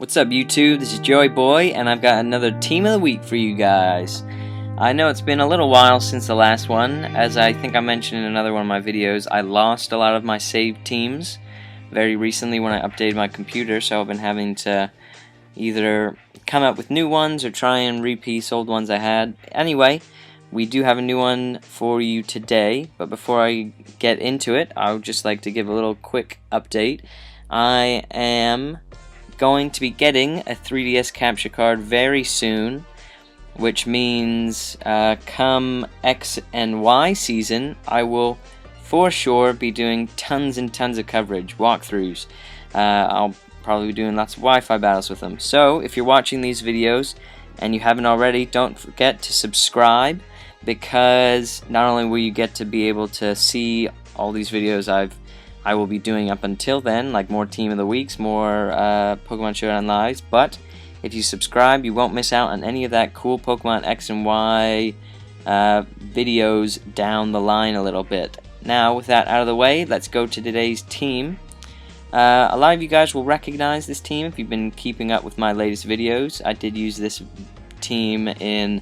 What's up YouTube, this is Joey Boy, and I've got another Team of the Week for you guys. I know it's been a little while since the last one. As I think I mentioned in another one of my videos, I lost a lot of my saved teams very recently when I updated my computer, so I've been having to either come up with new ones or try and repiece old ones I had. Anyway, we do have a new one for you today, but before I get into it, I would just like to give a little quick update. I am going to be getting a 3DS capture card very soon, which means come X and Y season, I will for sure be doing tons and tons of coverage, walkthroughs. I'll probably be doing lots of Wi-Fi battles with them. So if you're watching these videos and you haven't already, don't forget to subscribe, because not only will you get to be able to see all these videos I will be doing up until then, like more Team of the Weeks, more Pokemon Showdown Lives, but if you subscribe, you won't miss out on any of that cool Pokemon X and Y videos down the line a little bit. Now, with that out of the way, let's go to today's team. A lot of you guys will recognize this team if you've been keeping up with my latest videos. I did use this team in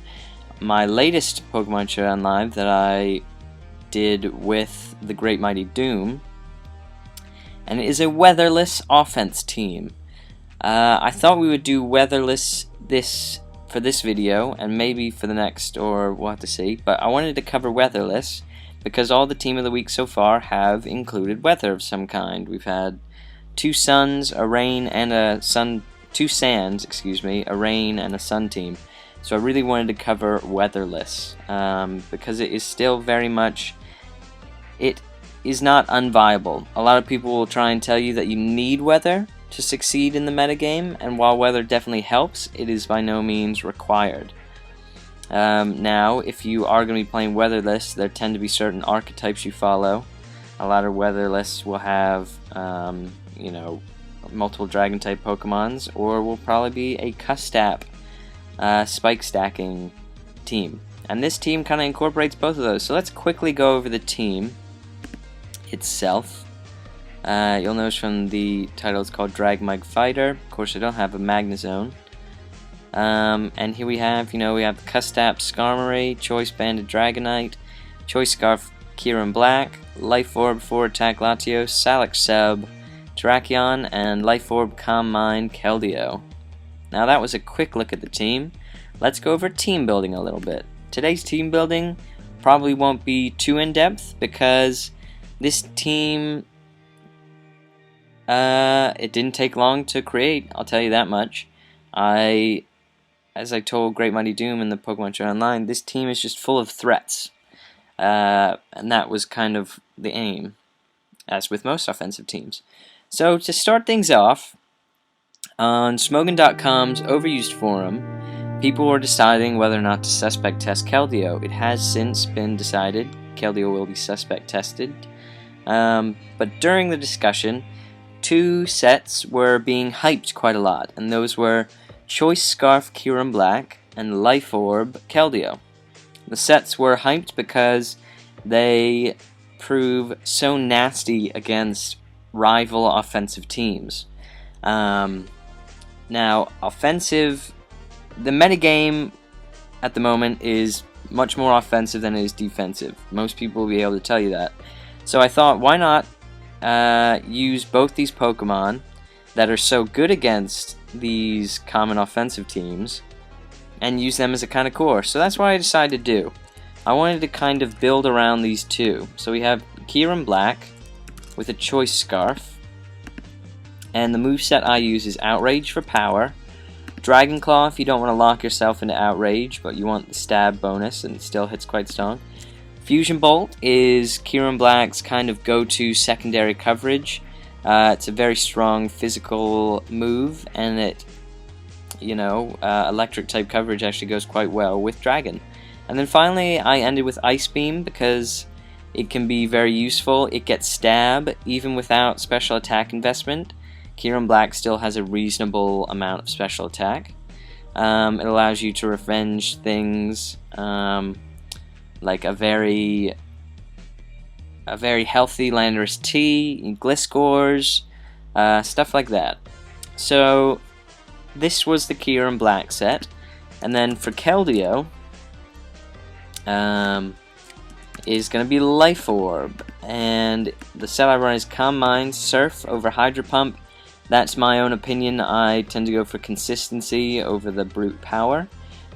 my latest Pokemon Showdown Live that I did with the Great Mighty Doom. And it is a weatherless offense team. I thought we would do weatherless for this video, and maybe for the next, or we'll have to see. But I wanted to cover weatherless because all the Team of the Week so far have included weather of some kind. We've had two sands, a rain, and a sun team. So I really wanted to cover weatherless because it is still very much is not unviable. A lot of people will try and tell you that you need weather to succeed in the metagame, and while weather definitely helps, it is by no means required. Now, if you are going to be playing weatherless, there tend to be certain archetypes you follow. A lot of weatherless will have, you know, multiple dragon type Pokemons, or will probably be a Custap spike stacking team. And this team kind of incorporates both of those. So let's quickly go over the team itself. You'll notice from the title it's called Dragonite Fighter. Of course, I don't have a Magnezone. And here we have, we have Custap Skarmory, Choice Banded Dragonite, Choice Scarf Kyurem-Black, Life Orb 4 Attack Latios, Salac Sub Terrakion, and Life Orb Calm Mind Keldeo. Now that was a quick look at the team. Let's go over team building a little bit. Today's team building probably won't be too in-depth because this team, it didn't take long to create, I'll tell you that much. As I told Great Mighty Doom in the Pokemon Show Online, this team is just full of threats. And that was kind of the aim, as with most offensive teams. So to start things off, on Smogon.com's Overused forum, people were deciding whether or not to suspect test Keldeo. It has since been decided Keldeo will be suspect tested. But during the discussion, two sets were being hyped quite a lot, and those were Choice Scarf Kyurem-Black and Life Orb Keldeo. The sets were hyped because they prove so nasty against rival offensive teams. Now, the metagame at the moment is much more offensive than it is defensive. Most people will be able to tell you that. So I thought, why not use both these Pokemon that are so good against these common offensive teams and use them as a kind of core. So that's what I decided to do. I wanted to kind of build around these two. So we have Kyurem-Black with a Choice Scarf, and the moveset I use is Outrage for power, Dragon Claw if you don't want to lock yourself into Outrage but you want the stab bonus and it still hits quite strong. Fusion Bolt is Kyurem-Black's kind of go-to secondary coverage. It's a very strong physical move, and it, electric type coverage actually goes quite well with Dragon. And then finally, I ended with Ice Beam because it can be very useful. It gets stab even without special attack investment. Kyurem-Black still has a reasonable amount of special attack. It allows you to revenge things. Like a very healthy Landorus T, Gliscors, stuff like that. So this was the Kyurem-Black set. And then for Keldeo, is going to be Life Orb. And the set I run is Calm Mind, Surf over Hydro Pump. That's my own opinion. I tend to go for consistency over the brute power.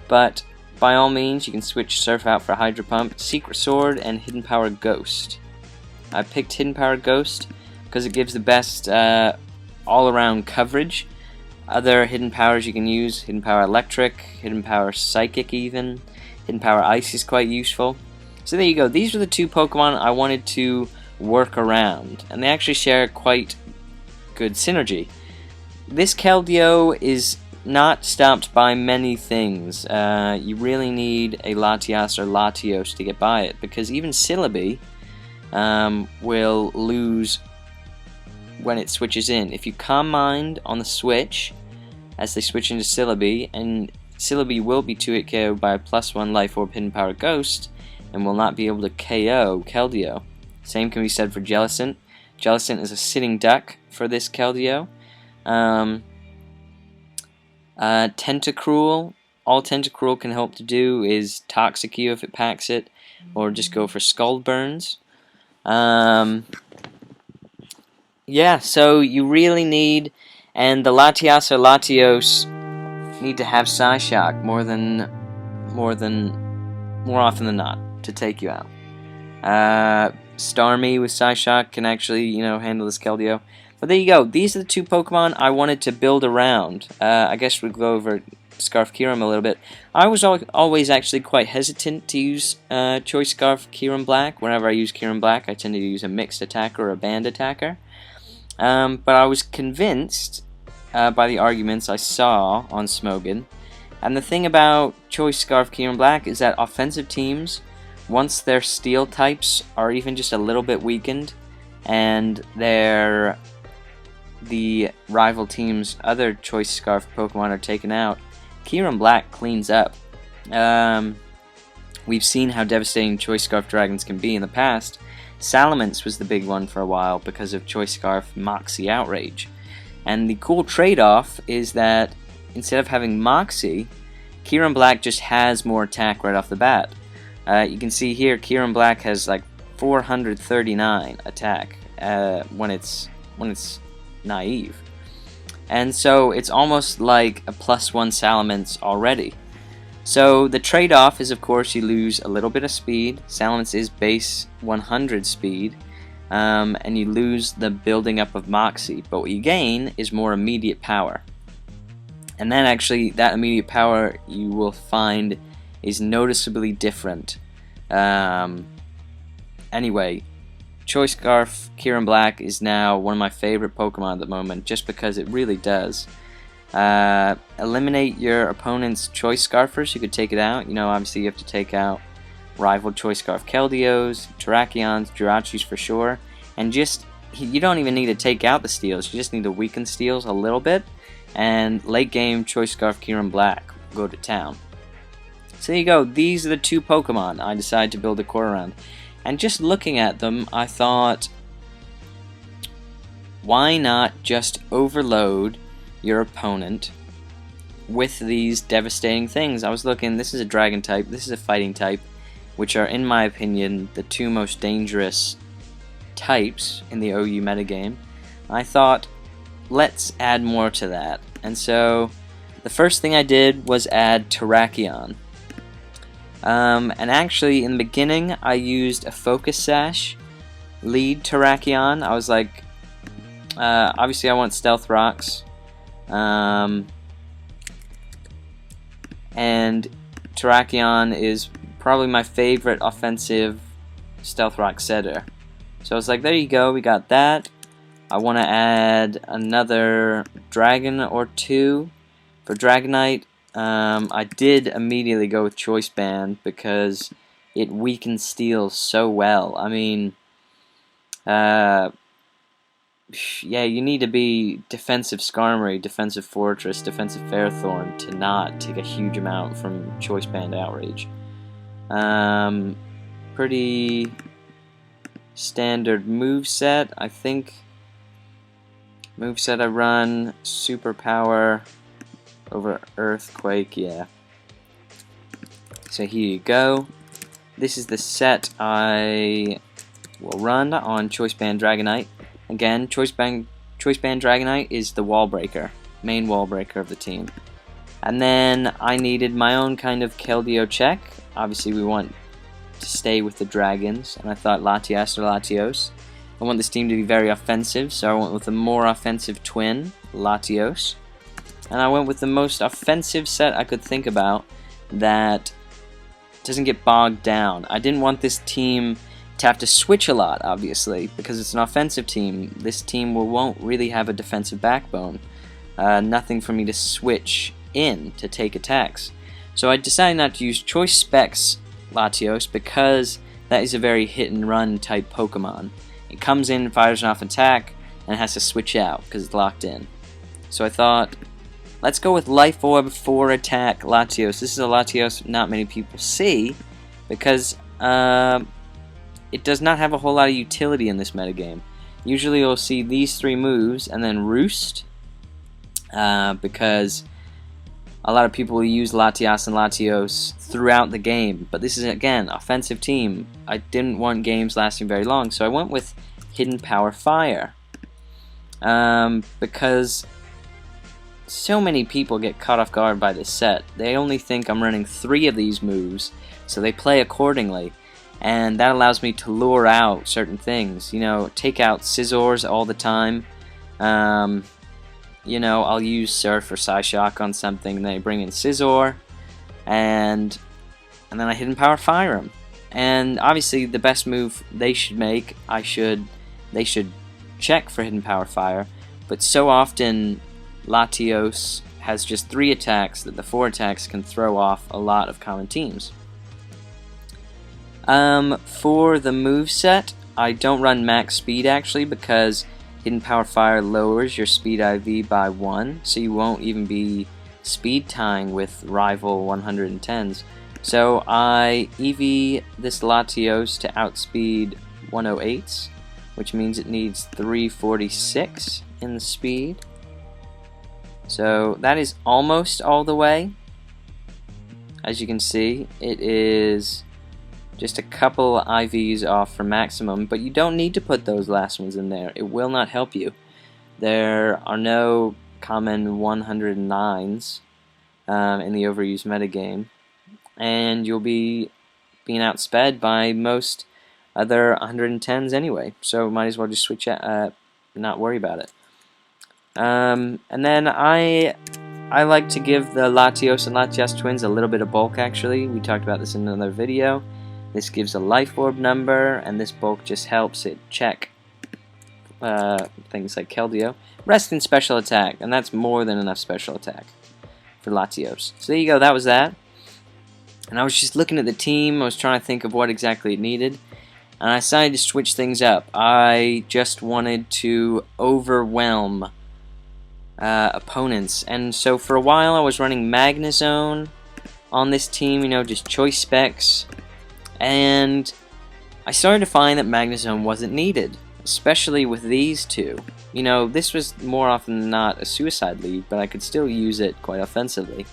But by all means, you can switch Surf out for Hydro Pump, Secret Sword, and Hidden Power Ghost. I picked Hidden Power Ghost because it gives the best all-around coverage. Other hidden powers you can use, Hidden Power Electric, Hidden Power Psychic even, Hidden Power Ice is quite useful. So there you go, these are the two Pokemon I wanted to work around, and they actually share quite good synergy. This Keldeo is not stopped by many things. You really need a Latios or Latios to get by it, because even Celebi will lose when it switches in. If you Calm Mind on the switch, as they switch into Celebi, and Celebi will be 2-hit KO'd by a +1 Life Orb Hidden Power Ghost, and will not be able to KO Keldeo. Same can be said for Jellicent. Jellicent is a sitting duck for this Keldeo. Tentacruel. All Tentacruel can help to do is Toxic you if it packs it, or just go for Skull Burns. Yeah, so you really need, and the Latias or Latios need to have Psyshock more often than not to take you out. Starmie with Psyshock can actually, handle this Keldeo. But there you go. These are the two Pokemon I wanted to build around. I guess we'll go over Scarf Kyurem a little bit. I was always actually quite hesitant to use Choice Scarf Kyurem-Black. Whenever I use Kyurem-Black, I tend to use a mixed attacker or a band attacker. But I was convinced by the arguments I saw on Smogon. And the thing about Choice Scarf Kyurem-Black is that offensive teams, once their steel types are even just a little bit weakened, and the rival team's other Choice Scarf Pokemon are taken out, Kyurem-Black cleans up. We've seen how devastating Choice Scarf Dragons can be in the past. Salamence was the big one for a while because of Choice Scarf Moxie Outrage. And the cool trade-off is that instead of having Moxie, Kyurem-Black just has more attack right off the bat. You can see here Kyurem-Black has like 439 attack when it's naive. And so it's almost like a +1 Salamence already. So the trade-off is, of course, you lose a little bit of speed. Salamence is base 100 speed, and you lose the building up of Moxie. But what you gain is more immediate power. And then actually, that immediate power you will find is noticeably different. Anyway, Choice Scarf Kyurem-Black is now one of my favorite Pokemon at the moment, just because it really does. Eliminate your opponent's Choice Scarfers. You could take it out. Obviously you have to take out rival Choice Scarf Keldeos, Terrakions, Jirachis for sure. And you don't even need to take out the steals. You just need to weaken steals a little bit. And late game Choice Scarf Kyurem-Black will go to town. So there you go. These are the two Pokemon I decided to build a core around. And just looking at them, I thought, why not just overload your opponent with these devastating things? I was looking, this is a Dragon type, this is a Fighting type, which are, in my opinion, the two most dangerous types in the OU metagame. I thought, let's add more to that. And so, the first thing I did was add Terrakion. And actually, in the beginning, I used a Focus Sash lead Terrakion. I was like, obviously I want Stealth Rocks. And Terrakion is probably my favorite offensive Stealth Rock setter. So I was like, there you go, we got that. I want to add another dragon or two for Dragonite. I did immediately go with Choice Band because it weakens steel so well. I mean, yeah, you need to be defensive Skarmory, defensive Fortress, defensive Fairthorn to not take a huge amount from Choice Band Outrage. Pretty standard moveset, I think. Moveset I run, Superpower, over Earthquake, yeah. So here you go. This is the set I will run on Choice Band Dragonite. Again, Choice Band Dragonite is the wall breaker, main wall breaker of the team. And then I needed my own kind of Keldeo check. Obviously we want to stay with the dragons, and I thought Latios or Latios. I want this team to be very offensive, so I went with a more offensive twin, Latios. And I went with the most offensive set I could think about that doesn't get bogged down. I didn't want this team to have to switch a lot, obviously, because it's an offensive team. This team won't really have a defensive backbone. Nothing for me to switch in to take attacks. So I decided not to use Choice Specs Latios because that is a very hit and run type Pokemon. It comes in, fires an off attack, and has to switch out because it's locked in. So I thought, let's go with Life Orb 4 attack Latios. This is a Latios not many people see because it does not have a whole lot of utility in this metagame. Usually you'll see these three moves and then Roost because a lot of people will use Latias and Latios throughout the game, but this is, again, offensive team. I didn't want games lasting very long, so I went with Hidden Power Fire. Because so many people get caught off guard by this set. They only think I'm running 3 of these moves, so they play accordingly. And that allows me to lure out certain things. You know, take out Scizors all the time. You know, I'll use Surf or Psyshock on something, and then I bring in Scizor, and then I Hidden Power Fire him. And obviously, the best move they should make, they should check for Hidden Power Fire. But so often, Latios has just 3 attacks that the 4 attacks can throw off a lot of common teams. For the moveset, I don't run max speed actually because Hidden Power Fire lowers your speed IV by 1, so you won't even be speed tying with rival 110s. So I EV this Latios to outspeed 108s, which means it needs 346 in the speed. So that is almost all the way. As you can see, it is just a couple IVs off for maximum, but you don't need to put those last ones in there. It will not help you. There are no common 109s in the overused metagame, and you'll be being outsped by most other 110s anyway, so might as well just switch out, not worry about it. And then I like to give the Latios and Latias twins a little bit of bulk actually. We talked about this in another video. This gives a life orb number, and this bulk just helps it check things like Keldeo. Rest in special attack, and that's more than enough special attack for Latios. So there you go, that was that. And I was just looking at the team, I was trying to think of what exactly it needed, and I decided to switch things up. I just wanted to overwhelm opponents, and so for a while I was running Magnezone on this team, you know, just choice specs. And I started to find that Magnezone wasn't needed, especially with these two. You know, this was more often than not a suicide lead, but I could still use it quite offensively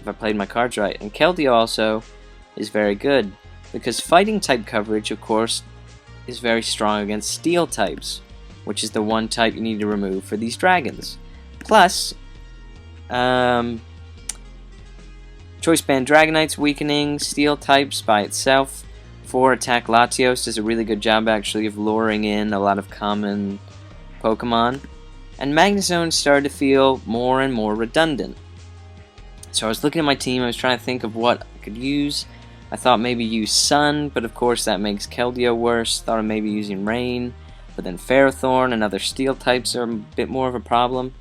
if I played my cards right. And Keldeo also is very good, because fighting type coverage, of course, is very strong against steel types, which is the one type you need to remove for these dragons. Plus, Choice Band Dragonite's weakening steel types by itself. 4 attack Latios does a really good job actually of luring in a lot of common Pokemon. And Magnezone started to feel more and more redundant. So I was looking at my team, I was trying to think of what I could use. I thought maybe use Sun, but of course that makes Keldeo worse. Thought of maybe using Rain, but then Ferrothorn and other steel types are a bit more of a problem.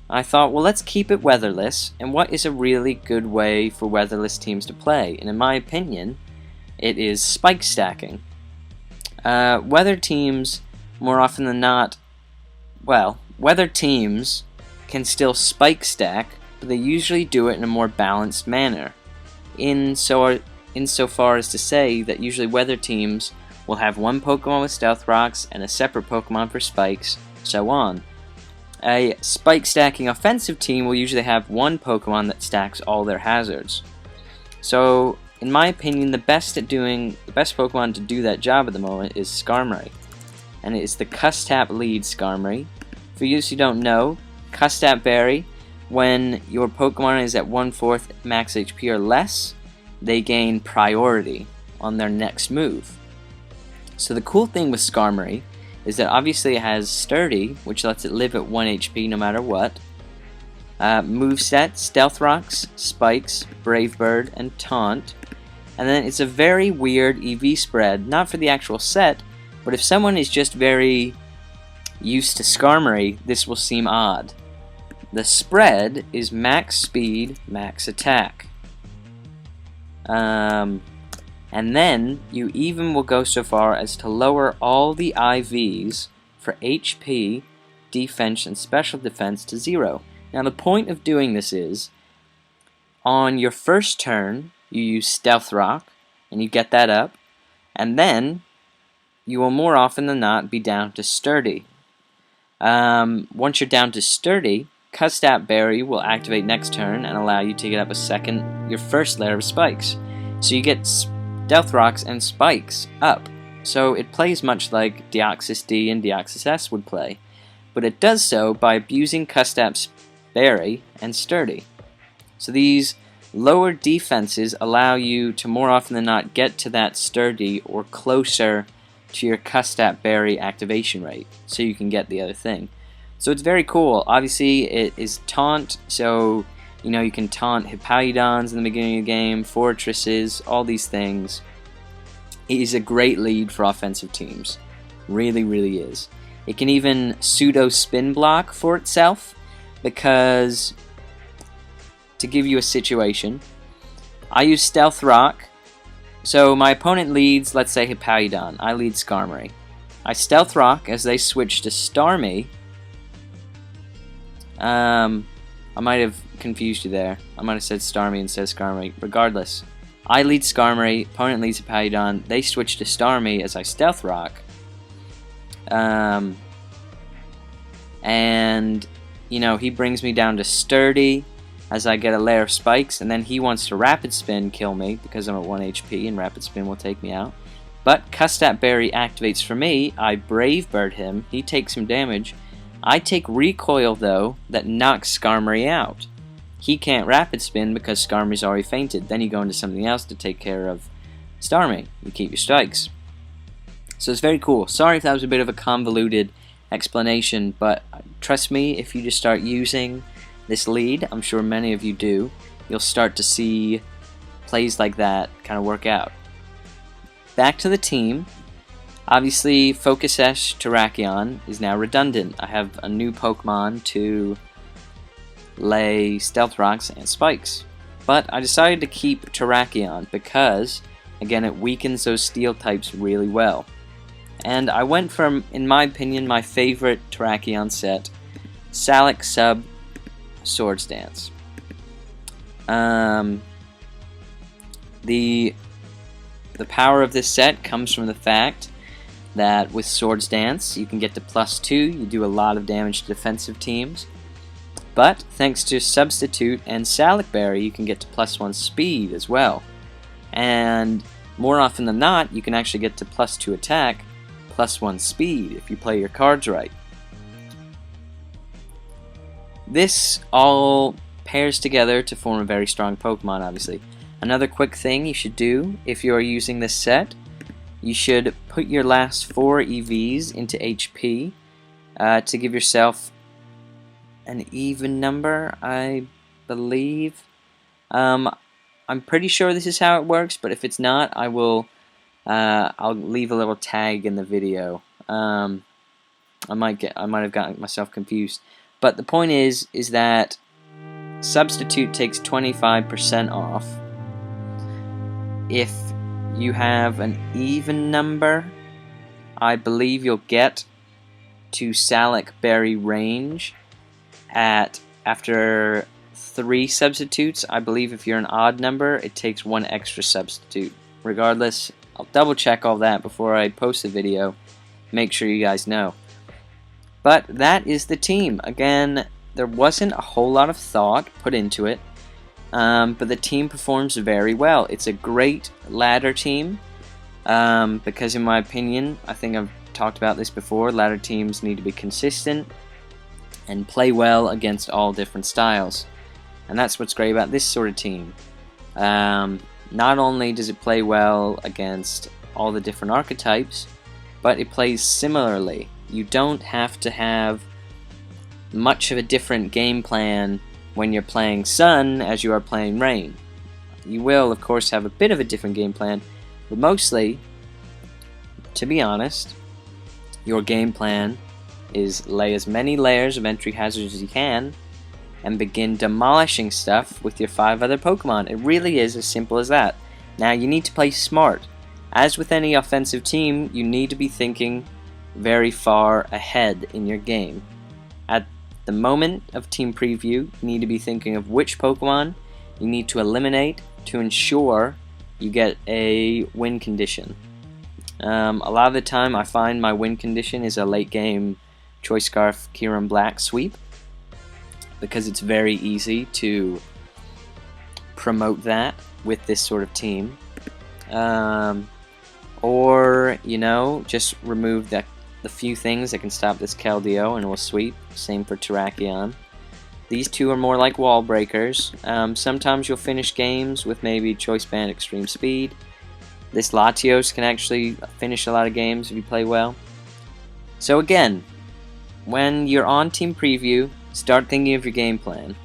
I thought, well, let's keep it weatherless, and what is a really good way for weatherless teams to play? And in my opinion, it is spike stacking. Weather teams, more often than not, well, weather teams can still spike stack, but they usually do it in a more balanced manner. Insofar as to say that usually weather teams will have one Pokemon with Stealth Rocks and a separate Pokemon for spikes, so on. A spike stacking offensive team will usually have one Pokemon that stacks all their hazards. So, in my opinion, the best Pokemon to do that job at the moment is Skarmory. And it's the Custap lead Skarmory. For you who don't know, Custap Berry, when your Pokemon is at 1/4 max HP or less, they gain priority on their next move. So the cool thing with Skarmory is that obviously it has Sturdy, which lets it live at 1 HP no matter what. Moveset, Stealth Rocks, Spikes, Brave Bird, and Taunt. And then it's a very weird EV spread, not for the actual set, but if someone is just very used to Skarmory, this will seem odd. The spread is max speed, max attack. And then you even will go so far as to lower all the IVs for HP, defense, and special defense to 0. Now the point of doing this is, on your first turn, you use Stealth Rock, and you get that up, and then you will more often than not be down to Sturdy. Once you're down to Sturdy, Custap Berry will activate next turn and allow you to get up your first layer of spikes. So you get Stealth Rocks and Spikes up. So it plays much like Deoxys D and Deoxys S would play. But it does so by abusing Custap's Berry and Sturdy. So these lower defenses allow you to more often than not get to that Sturdy or closer to your Custap Berry activation rate, so you can get the other thing. So it's very cool. Obviously it is Taunt, so you can taunt Hippowdons in the beginning of the game, Fortresses, all these things. It is a great lead for offensive teams. Really, really is. It can even pseudo spin block for itself, because to give you a situation, I use Stealth Rock. So my opponent leads, let's say, Hippowdon. I lead Skarmory. I Stealth Rock as they switch to Starmie. I might have confused you there. I might have said Starmie instead of Skarmory. Regardless, I lead Skarmory, opponent leads Hippowdon. They switch to Starmie as I Stealth Rock. And, he brings me down to Sturdy as I get a layer of spikes, and then he wants to Rapid Spin kill me because I'm at 1 HP and Rapid Spin will take me out. But Custap Berry activates for me, I Brave Bird him, he takes some damage. I take Recoil though, that knocks Skarmory out. He can't Rapid Spin because Skarmory's already fainted. Then you go into something else to take care of Starmie. You keep your strikes. So it's very cool. Sorry if that was a bit of a convoluted explanation, but trust me, if you just start using this lead, I'm sure many of you do, you'll start to see plays like that kind of work out. Back to the team. Obviously, Focus Sash Terrakion is now redundant. I have a new Pokemon to lay Stealth Rocks and Spikes. But I decided to keep Terrakion because, again, it weakens those Steel types really well. And I went from, in my opinion, my favorite Terrakion set, SAtk Sub Swords Dance. The power of this set comes from the fact that with Swords Dance you can get to +2, you do a lot of damage to defensive teams. But thanks to Substitute and SAtk Berry, you can get to +1 speed as well. And more often than not, you can actually get to +2 attack, +1 speed if you play your cards right. This all pairs together to form a very strong Pokemon, obviously. Another quick thing you should do if you are using this set, you should put your last 4 EVs into HP to give yourself an even number, I believe. I'm pretty sure this is how it works, but if it's not, I'll leave a little tag in the video. I might have gotten myself confused. But the point is that Substitute takes 25% off. If you have an even number, I believe you'll get to SAtk Berry range after 3 substitutes. I believe if you're an odd number, it takes 1 extra substitute. Regardless, I'll double check all that before I post the video. Make sure you guys know. But that is the team. Again, there wasn't a whole lot of thought put into it, but the team performs very well. It's a great ladder team, because in my opinion, I think I've talked about this before, ladder teams need to be consistent and play well against all different styles. And that's what's great about this sort of team. Not only does it play well against all the different archetypes, but it plays similarly. You don't have to have much of a different game plan when you're playing Sun as you are playing Rain. You will, of course, have a bit of a different game plan, but mostly, to be honest, your game plan is lay as many layers of entry hazards as you can and begin demolishing stuff with your 5 other Pokemon. It really is as simple as that. Now, you need to play smart. As with any offensive team, you need to be thinking very far ahead in your game. At the moment of team preview, you need to be thinking of which Pokemon you need to eliminate to ensure you get a win condition. A lot of the time I find my win condition is a late game Choice Scarf Kyurem-Black sweep, because it's very easy to promote that with this sort of team. Or, you know, just remove the few things that can stop this Keldeo and we'll sweep. Same for Terrakion. These two are more like wall breakers. Sometimes you'll finish games with maybe Choice Band ExtremeSpeed. This Latios can actually finish a lot of games if you play well. So again, when you're on team preview, start thinking of your game plan.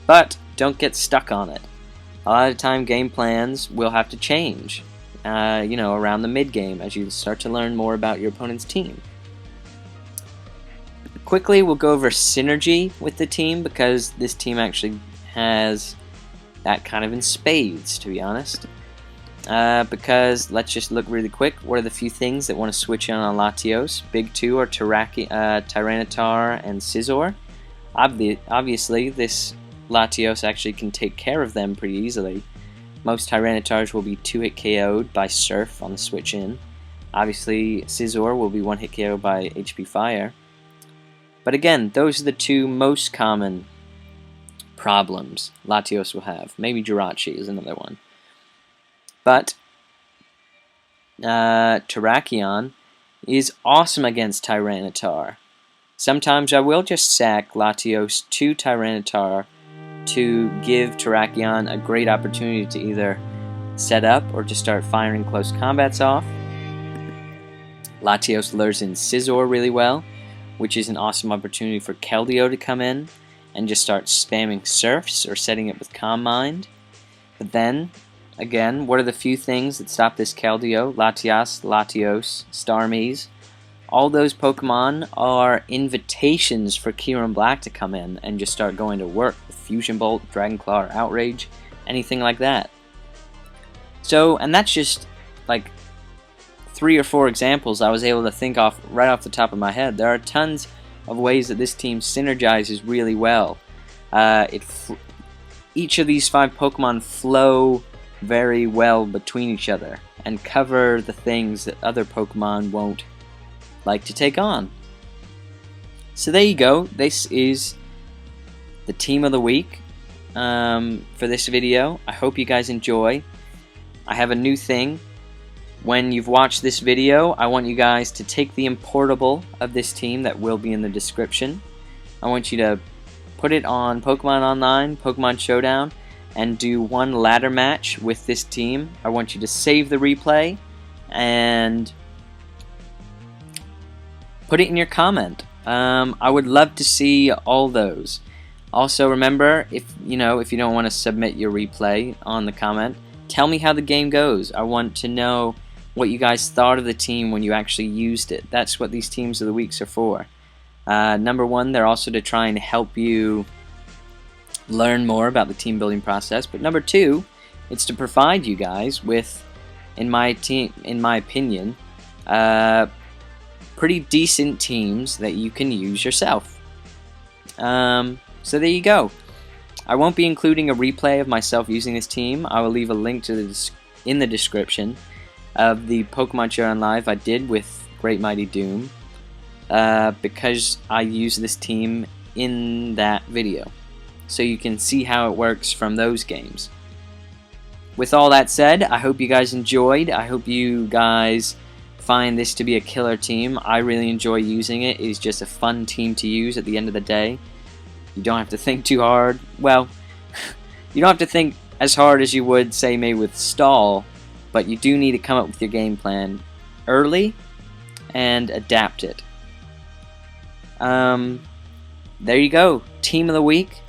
But don't get stuck on it. A lot of the time game plans will have to change, you know, around the mid-game as you start to learn more about your opponent's team. Quickly, we'll go over synergy with the team, because this team actually has that kind of in spades, to be honest. Because let's just look really quick. What are the few things that want to switch on Latios? Big two are Tyranitar and Scizor. Obviously, this Latios actually can take care of them pretty easily. Most Tyranitars will be 2-hit KO'd by Surf on the switch in. Obviously, Scizor will be 1-hit KO'd by HP Fire. But again, those are the two most common problems Latios will have. Maybe Jirachi is another one. But Terrakion is awesome against Tyranitar. Sometimes I will just sack Latios to Tyranitar to give Terrakion a great opportunity to either set up or to start firing close combats off. Latios lures in Scizor really well, which is an awesome opportunity for Keldeo to come in and just start spamming Surfs or setting it with Calm Mind. But then, again, what are the few things that stop this Keldeo? Latias, Latios, Starmie's. All those Pokemon are invitations for Kyurem-Black to come in and just start going to work with Fusion Bolt, Dragon Claw, or Outrage, anything like that. So, and that's just like 3 or 4 examples I was able to think off right off the top of my head. There are tons of ways that this team synergizes really well. Each of these 5 Pokemon flow very well between each other and cover the things that other Pokemon won't like to take on. So there you go. This is the team of the week for this video. I hope you guys enjoy. I have a new thing. When you've watched this video, I want you guys to take the importable of this team that will be in the description. I want you to put it on Pokemon Online, Pokemon Showdown, and do one ladder match with this team. I want you to save the replay and put it in your comment. I would love to see all those. Also, remember, if you don't want to submit your replay on the comment, tell me how the game goes. I want to know what you guys thought of the team when you actually used it. That's what these teams of the weeks are for. Number 1, they're also to try and help you learn more about the team building process. But number 2, it's to provide you guys with, in my opinion, pretty decent teams that you can use yourself. So there you go. I won't be including a replay of myself using this team. I will leave a link to in the description of the Pokemon Showdown Live I did with Great Mighty Doom. because I use this team in that video, so you can see how it works from those games. With all that said, I hope you guys enjoyed. I hope you guys find this to be a killer team. I really enjoy using it. It's just a fun team to use at the end of the day. You don't have to think too hard. Well, you don't have to think as hard as you would, say, maybe with Stall, but you do need to come up with your game plan early and adapt it. There you go. Team of the week.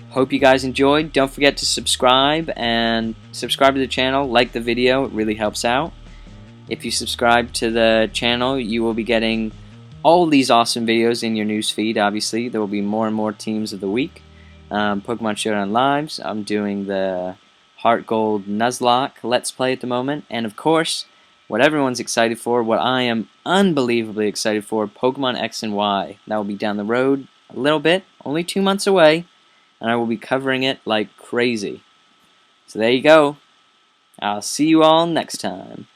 Hope you guys enjoyed. Don't forget to subscribe to the channel, like the video. It really helps out. If you subscribe to the channel, you will be getting all these awesome videos in your news feed. Obviously, there will be more and more teams of the week. Pokemon Showdown Lives. I'm doing the Heart Gold Nuzlocke Let's Play at the moment. And of course, what everyone's excited for, what I am unbelievably excited for, Pokemon X and Y. That will be down the road a little bit, only 2 months away, and I will be covering it like crazy. So there you go. I'll see you all next time.